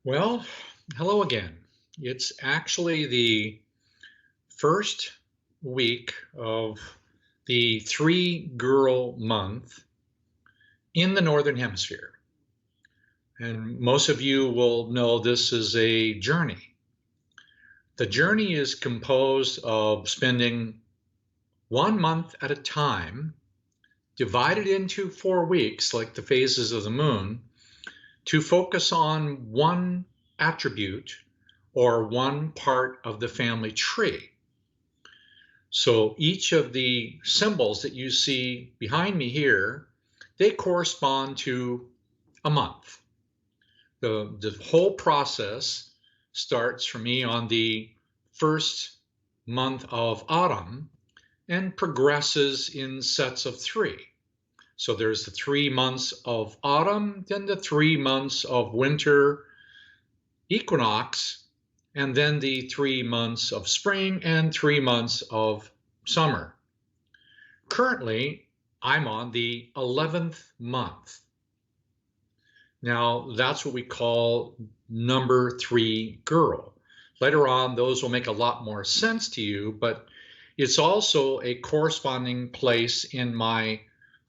Well, hello again. It's actually the first week of the three girl month in the Northern Hemisphere. And most of you will know this is a journey. The journey is composed of spending 1 month at a time, divided into 4 weeks, like the phases of the moon, to focus on one attribute or one part of the family tree. So each of the symbols that you see behind me here, they correspond to a month. The whole process starts for me on the first month of autumn and progresses in sets of three. So there's the 3 months of autumn, then the 3 months of winter equinox, and then the 3 months of spring and 3 months of summer. Currently, I'm on the 11th month. Now, that's what we call number three girl. Later on, those will make a lot more sense to you, but it's also a corresponding place in my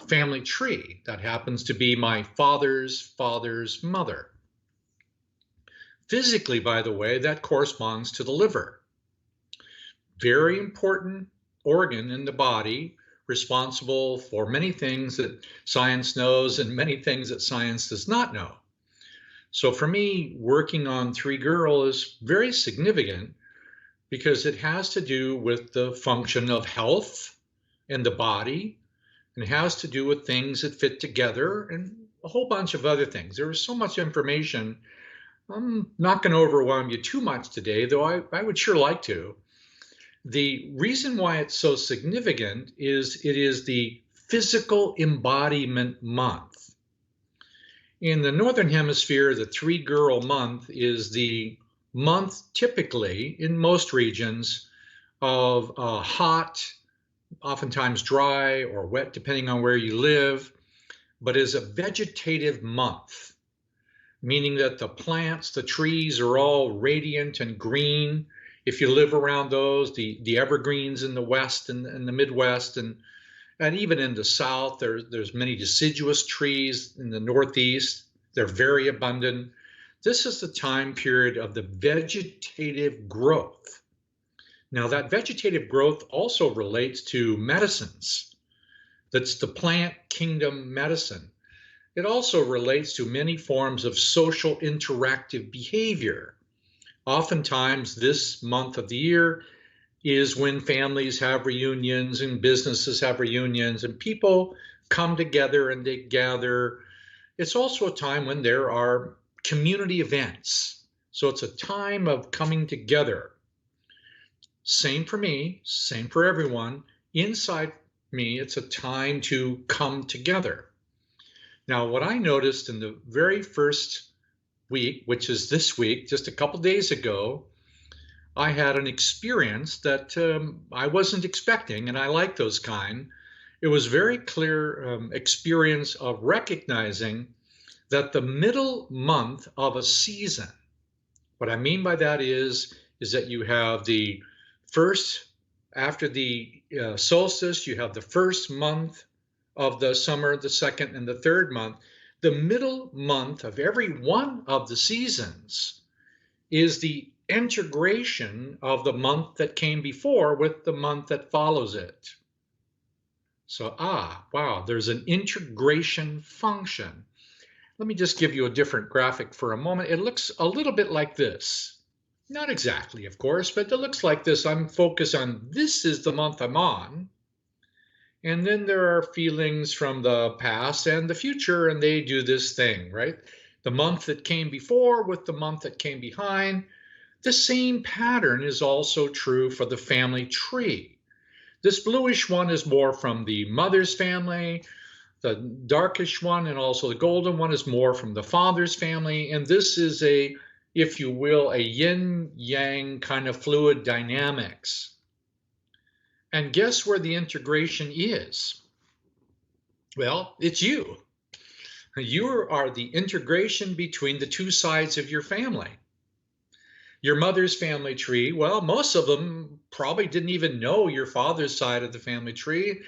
family tree that happens to be my father's father's mother. Physically, by the way, that corresponds to the liver. Very important organ in the body, responsible for many things that science knows and many things that science does not know. So for me, working on three girl is very significant because it has to do with the function of health in the body, and it has to do with things that fit together and a whole bunch of other things. There is so much information. I'm not going to overwhelm you too much today, though I would sure like to. The reason why it's so significant is it is the physical embodiment month. In the Northern Hemisphere, the three girl month is the month typically in most regions of hot, oftentimes dry or wet, depending on where you live, but is a vegetative month, meaning that the plants, the trees are all radiant and green. If you live around those, the evergreens in the West and the Midwest, and even in the South, there's many deciduous trees in the Northeast. They're very abundant. This is the time period of the vegetative growth. Now, that vegetative growth also relates to medicines. That's the plant kingdom medicine. It also relates to many forms of social interactive behavior. Oftentimes, this month of the year is when families have reunions and businesses have reunions and people come together and they gather. It's also a time when there are community events. So it's a time of coming together. Same for me, same for everyone. Inside me, it's a time to come together. Now, what I noticed in the very first week, which is this week, just a couple days ago, I had an experience that I wasn't expecting, and I like those kind. It was very clear experience of recognizing that the middle month of a season, what I mean by that is that you have the first, after the solstice, you have the first month of the summer, the second and the third month. The middle month of every one of the seasons is the integration of the month that came before with the month that follows it. So, wow, there's an integration function. Let me just give you a different graphic for a moment. It looks a little bit like this. Not exactly, of course, but it looks like this. I'm focused on this is the month I'm on. And then there are feelings from the past and the future, and they do this thing, right? The month that came before with the month that came behind. The same pattern is also true for the family tree. This bluish one is more from the mother's family. The darkish one and also the golden one is more from the father's family. And this is a, if you will, a yin-yang kind of fluid dynamics. And guess where the integration is? Well, it's you. You are the integration between the two sides of your family. Your mother's family tree, well, most of them probably didn't even know your father's side of the family tree.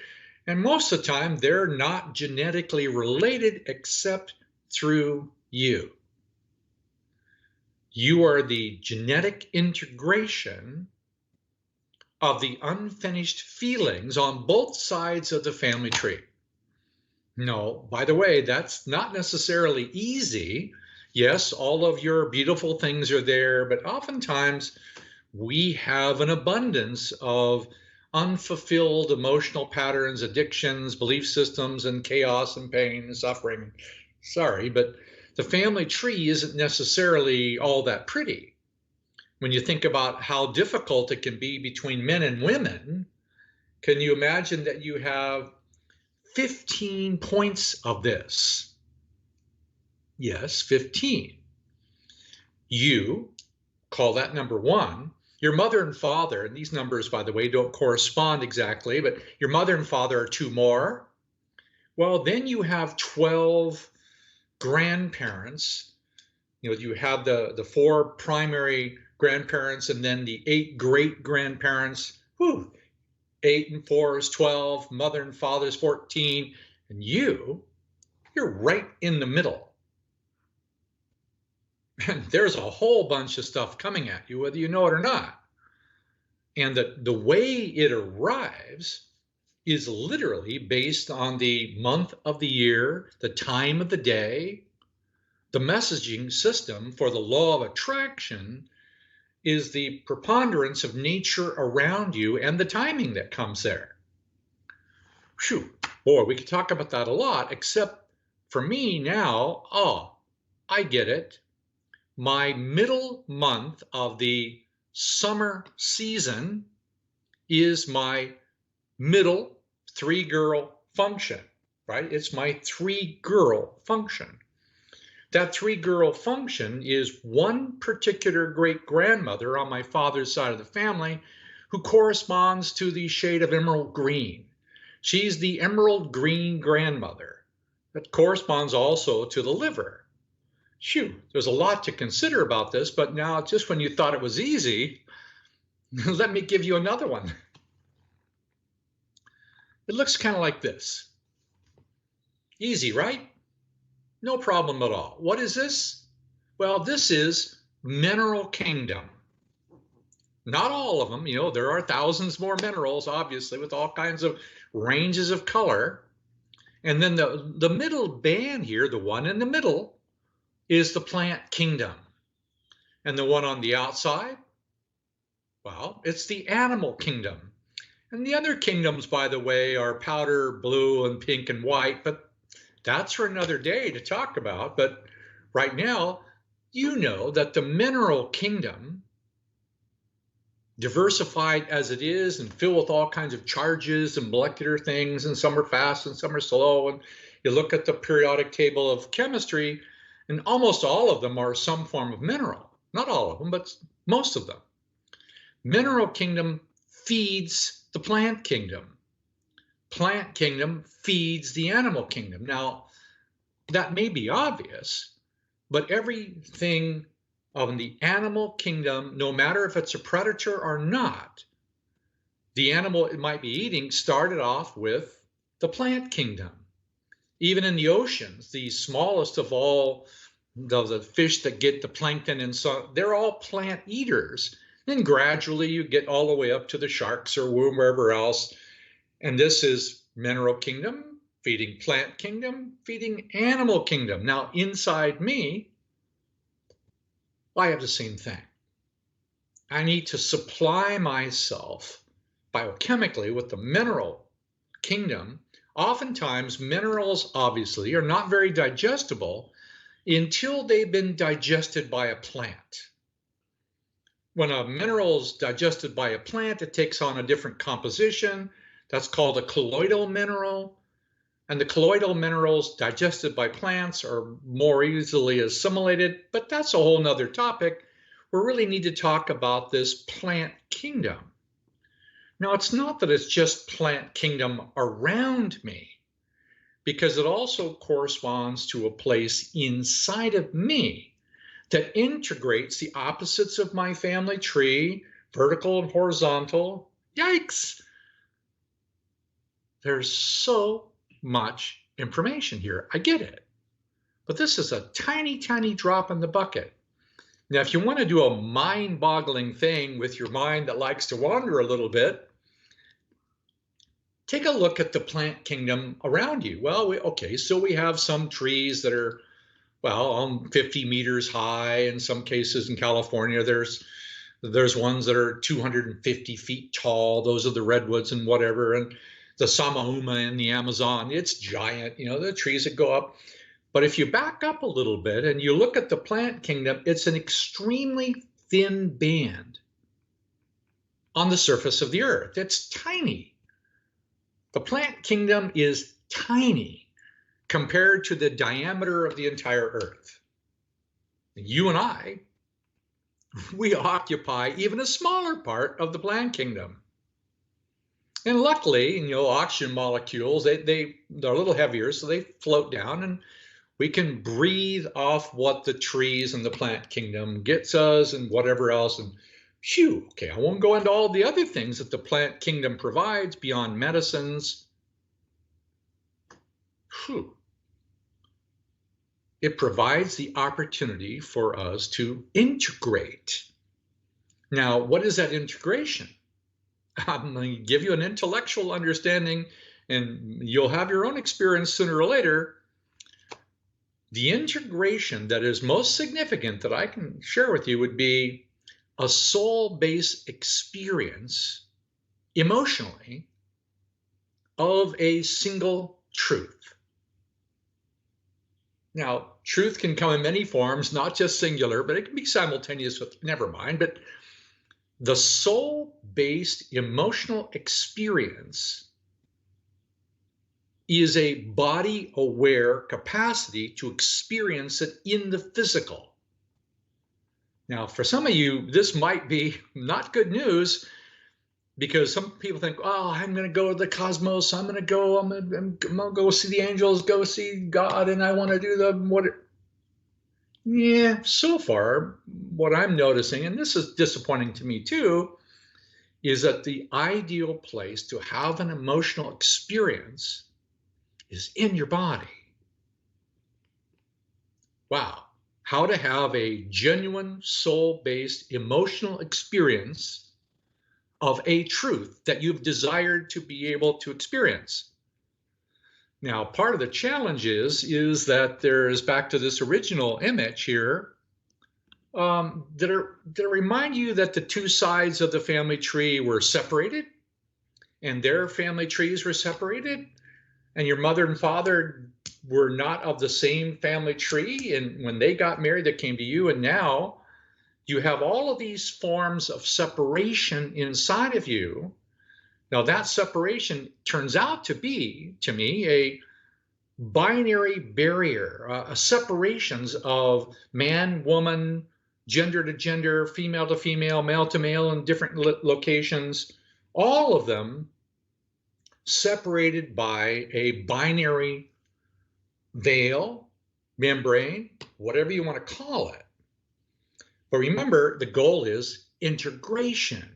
And most of the time, they're not genetically related except through you. You are the genetic integration of the unfinished feelings on both sides of the family tree. No, by the way, that's not necessarily easy. Yes, all of your beautiful things are there, but oftentimes we have an abundance of unfulfilled emotional patterns, addictions, belief systems, and chaos and pain and suffering. Sorry, but the family tree isn't necessarily all that pretty. When you think about how difficult it can be between men and women, can you imagine that you have 15 points of this? Yes, 15. You call that number one. Your mother and father, and these numbers, by the way, don't correspond exactly, but your mother and father are two more. Well, then you have 12 grandparents. You have the four primary grandparents and then the 8 great grandparents. Whew, 8 and 4 is 12, mother and father is 14, and you're right in the middle. And there's a whole bunch of stuff coming at you, whether you know it or not. And the way it arrives is literally based on the month of the year, the time of the day. The messaging system for the law of attraction is the preponderance of nature around you and the timing that comes there. Phew, boy, we could talk about that a lot, except for me now, I get it. My middle month of the summer season is my middle 3-girl function, right? It's my 3-girl function. That 3-girl function is one particular great-grandmother on my father's side of the family who corresponds to the shade of emerald green. She's the emerald green grandmother. That corresponds also to the liver. Phew, there's a lot to consider about this, but now just when you thought it was easy, let me give you another one. It looks kind of like this. Easy, right? No problem at all. What is this? Well, this is mineral kingdom. Not all of them, there are thousands more minerals, obviously, with all kinds of ranges of color. And then the middle band here, the one in the middle, is the plant kingdom. And the one on the outside, well, it's the animal kingdom. And the other kingdoms, by the way, are powder blue and pink and white, but that's for another day to talk about. But right now, you know that the mineral kingdom, diversified as it is and filled with all kinds of charges and molecular things, and some are fast and some are slow. And you look at the periodic table of chemistry, and almost all of them are some form of mineral. Not all of them, but most of them. Mineral kingdom feeds the plant kingdom. Plant kingdom feeds the animal kingdom. Now, that may be obvious, but everything of the animal kingdom, no matter if it's a predator or not, the animal it might be eating started off with the plant kingdom. Even in the oceans, the smallest of all the fish that get the plankton, and so they're all plant eaters. Then gradually you get all the way up to the sharks or wherever else. And this is mineral kingdom, feeding plant kingdom, feeding animal kingdom. Now inside me, I have the same thing. I need to supply myself biochemically with the mineral kingdom. Oftentimes, minerals obviously are not very digestible until they've been digested by a plant. When a mineral is digested by a plant, it takes on a different composition. That's called a colloidal mineral. And the colloidal minerals digested by plants are more easily assimilated, but that's a whole nother topic. We really need to talk about this plant kingdom. Now, it's not that it's just plant kingdom around me. because it also corresponds to a place inside of me that integrates the opposites of my family tree, vertical and horizontal. Yikes! There's so much information here. I get it. But this is a tiny, tiny drop in the bucket. Now, if you want to do a mind-boggling thing with your mind that likes to wander a little bit, take a look at the plant kingdom around you. Well, okay, so we have some trees that are, well, 50 meters high. In some cases in California, there's ones that are 250 feet tall. Those are the redwoods and whatever. And the Samauma in the Amazon, it's giant, the trees that go up. But if you back up a little bit and you look at the plant kingdom, it's an extremely thin band on the surface of the earth. It's tiny. The plant kingdom is tiny compared to the diameter of the entire earth. You and I, we occupy even a smaller part of the plant kingdom. And luckily, oxygen molecules, they're a little heavier, so they float down, and we can breathe off what the trees and the plant kingdom gets us and whatever else. And phew, okay, I won't go into all the other things that the plant kingdom provides beyond medicines. Whew. It provides the opportunity for us to integrate. Now, what is that integration? I'm going to give you an intellectual understanding, and you'll have your own experience sooner or later. The integration that is most significant that I can share with you would be a soul-based experience emotionally of a single truth. Now, truth can come in many forms, not just singular, but it can be simultaneous with, never mind, but the soul-based emotional experience is a body-aware capacity to experience it in the physical. Now, for some of you, this might be not good news, because some people think, oh, I'm going to go to the cosmos, I'm going to go see the angels, go see God, and I want to do what. Yeah, so far, what I'm noticing, and this is disappointing to me too, is that the ideal place to have an emotional experience is in your body. Wow, how to have a genuine soul-based emotional experience of a truth that you've desired to be able to experience. Now, part of the challenge is that there's, back to this original image here, that remind you that the two sides of the family tree were separated, and their family trees were separated, and your mother and father were not of the same family tree, and when they got married, they came to you, and now you have all of these forms of separation inside of you. Now, that separation turns out to be, to me, a binary barrier, separations of man, woman, gender to gender, female to female, male to male in different locations, all of them separated by a binary veil, membrane, whatever you want to call it. But remember, the goal is integration.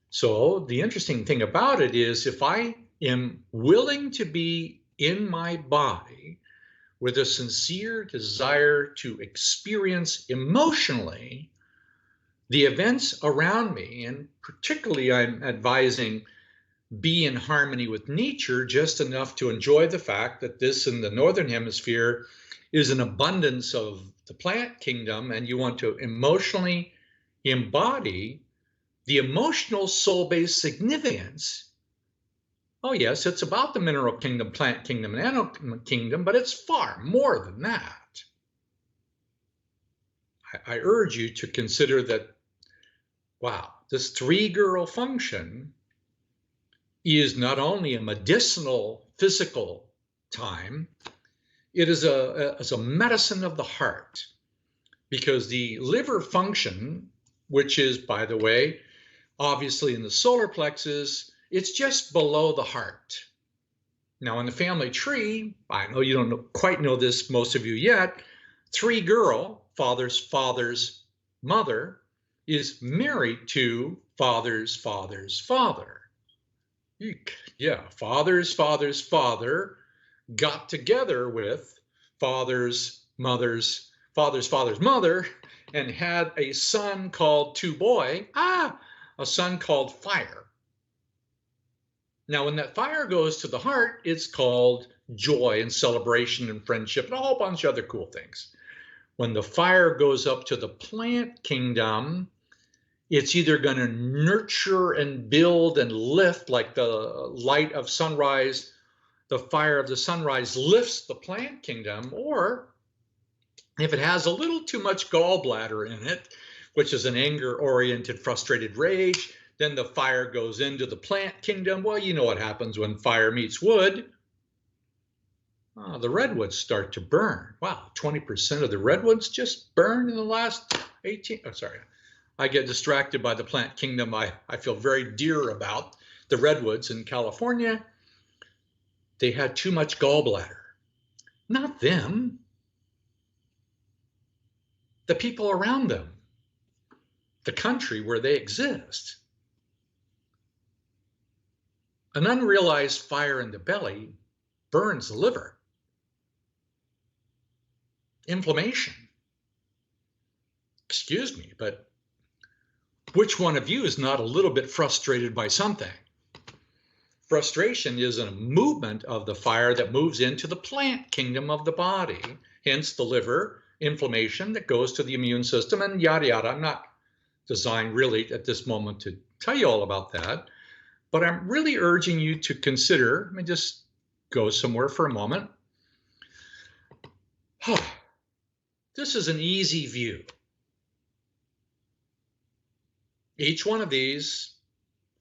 So the interesting thing about it is, if I am willing to be in my body with a sincere desire to experience emotionally the events around me, and particularly I'm advising be in harmony with nature just enough to enjoy the fact that this in the Northern Hemisphere is an abundance of the plant kingdom, and you want to emotionally embody the emotional soul-based significance. Oh yes, it's about the mineral kingdom, plant kingdom, and animal kingdom, but it's far more than that. I urge you to consider that, wow, this three-girl function is not only a medicinal physical time, it is a medicine of the heart, because the liver function, which is, by the way, obviously in the solar plexus, it's just below the heart. Now, in the family tree, I know you don't quite know this, most of you yet, 3 girl, father's mother, is married to father's father. Yeah, father's father got together with father's mother and had a son called a son called fire. Now, when that fire goes to the heart, it's called joy and celebration and friendship and a whole bunch of other cool things. When the fire goes up to the plant kingdom, it's either going to nurture and build and lift, like the light of sunrise, the fire of the sunrise lifts the plant kingdom, or if it has a little too much gallbladder in it, which is an anger-oriented, frustrated rage, then the fire goes into the plant kingdom. Well, you know what happens when fire meets wood. The redwoods start to burn. Wow, 20% of the redwoods just burned in the last 18. Oh, sorry. I get distracted by the plant kingdom I feel very dear about, the redwoods in California. They had too much gallbladder. Not them. The people around them. The country where they exist. An unrealized fire in the belly burns the liver. Inflammation. Excuse me, but which one of you is not a little bit frustrated by something? Frustration is a movement of the fire that moves into the plant kingdom of the body, hence the liver, inflammation that goes to the immune system, and yada yada. I'm not designed really at this moment to tell you all about that, but I'm really urging you to consider, let me just go somewhere for a moment. This is an easy view. Each one of these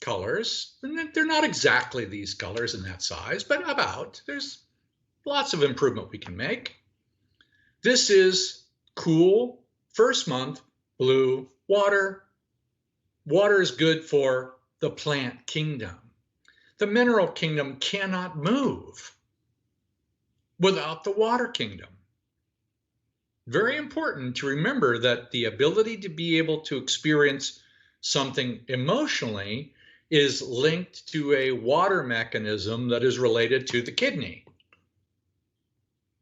colors, and they're not exactly these colors in that size, but about, there's lots of improvement we can make. This is cool, first month, blue water. Water is good for the plant kingdom. The mineral kingdom cannot move without the water kingdom. Very important to remember that the ability to be able to experience something emotionally is linked to a water mechanism that is related to the kidney.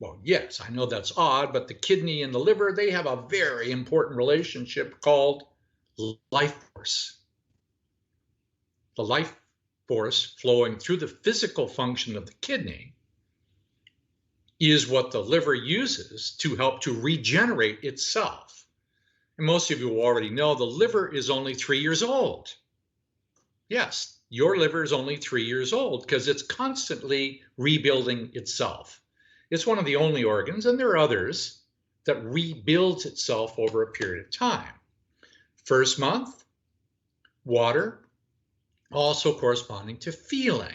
Well, yes, I know that's odd, but the kidney and the liver, they have a very important relationship called life force. The life force flowing through the physical function of the kidney is what the liver uses to help to regenerate itself. And most of you already know the liver is only 3 years old. Yes, your liver is only 3 years old because it's constantly rebuilding itself. It's one of the only organs, and there are others, that rebuilds itself over a period of time. First month, water, also corresponding to feeling.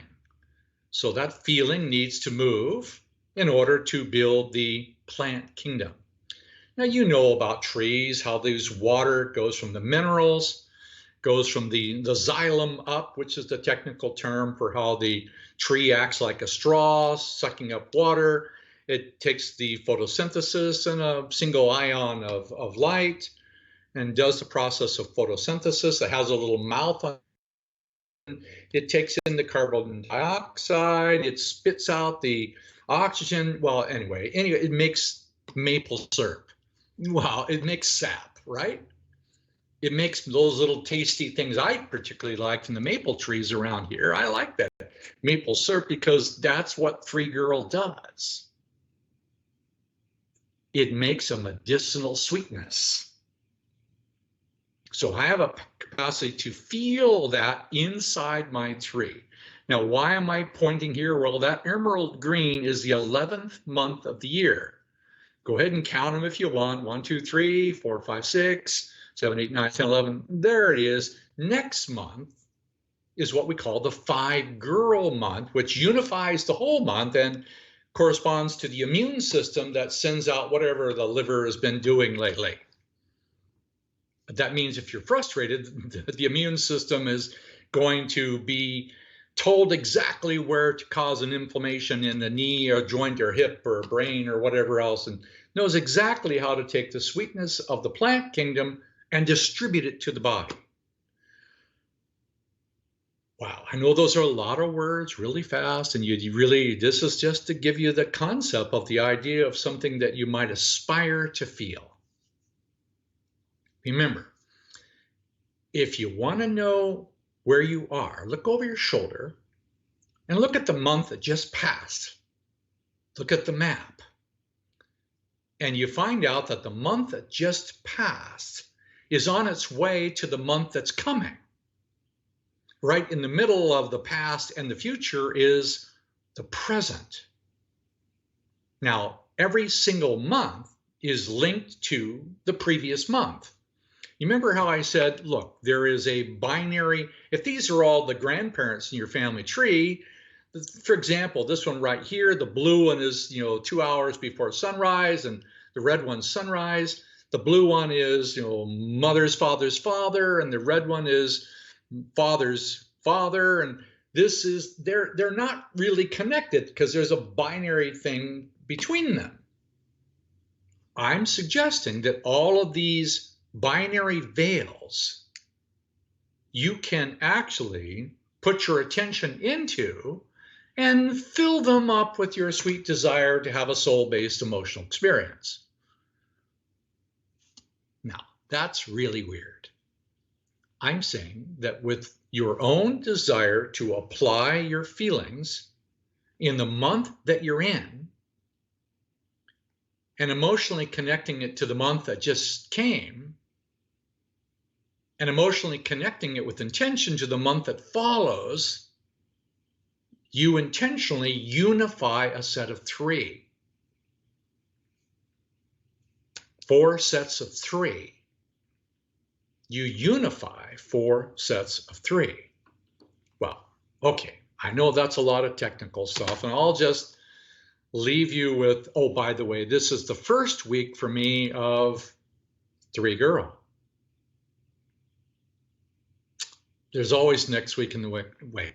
So that feeling needs to move in order to build the plant kingdom. Now, you know about trees, how this water goes from the minerals, goes from the xylem up, which is the technical term for how the tree acts like a straw, sucking up water. It takes the photosynthesis and a single ion of light and does the process of photosynthesis. It has a little mouth on it. It takes in the carbon dioxide. It spits out the oxygen. Well, anyway, it makes maple syrup. Wow, it makes sap, right? It makes those little tasty things I particularly liked in the maple trees around here. I like that maple syrup because that's what Free Girl does. It makes a medicinal sweetness. So I have a capacity to feel that inside my tree. Now, why am I pointing here? Well, that emerald green is the 11th month of the year. Go ahead and count them if you want. 1, 2, 3, 4, 5, 6, 7, 8, 9, 10, 11. There it is. Next month is what we call the 5-girl month, which unifies the whole month and corresponds to the immune system that sends out whatever the liver has been doing lately. That means if you're frustrated, the immune system is going to be told exactly where to cause an inflammation in the knee or joint or hip or brain or whatever else, and knows exactly how to take the sweetness of the plant kingdom and distribute it to the body. Wow, I know those are a lot of words really fast, and this is just to give you the concept of the idea of something that you might aspire to feel. Remember, if you want to know where you are, look over your shoulder and look at the month that just passed. Look at the map. And you find out that the month that just passed is on its way to the month that's coming. Right in the middle of the past and the future is the present. Now, every single month is linked to the previous month. You remember how I said, look, there is a binary, if these are all the grandparents in your family tree, for example, this one right here, the blue one is, 2 hours before sunrise, and the red one's sunrise. The blue one is, mother's father's father, and the red one is father's father. And this is, they're not really connected because there's a binary thing between them. I'm suggesting that all of these binary veils you can actually put your attention into and fill them up with your sweet desire to have a soul-based emotional experience. Now, that's really weird. I'm saying that with your own desire to apply your feelings in the month that you're in and emotionally connecting it to the month that just came and emotionally connecting it with intention to the month that follows, you intentionally unify a set of 3. 4 sets of 3. You unify 4 sets of 3. Well, okay, I know that's a lot of technical stuff, and I'll just leave you with, oh, by the way, this is the first week for me of 3 Girl. There's always next week in the way.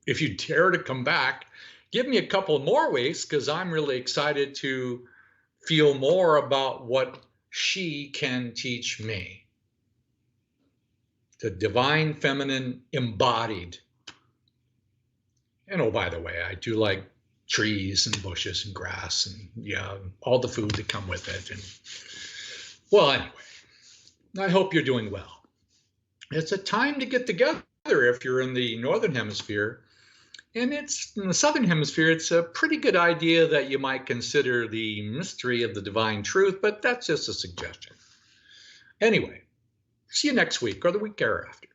If you dare to come back, give me a couple more weeks, because I'm really excited to feel more about what she can teach me. The divine feminine embodied. And oh, by the way, I do like trees and bushes and grass and all the food that come with it. And well, anyway, I hope you're doing well. It's a time to get together if you're in the Northern Hemisphere. And it's in the Southern Hemisphere, it's a pretty good idea that you might consider the mystery of the divine truth, but that's just a suggestion. Anyway, see you next week or the week thereafter.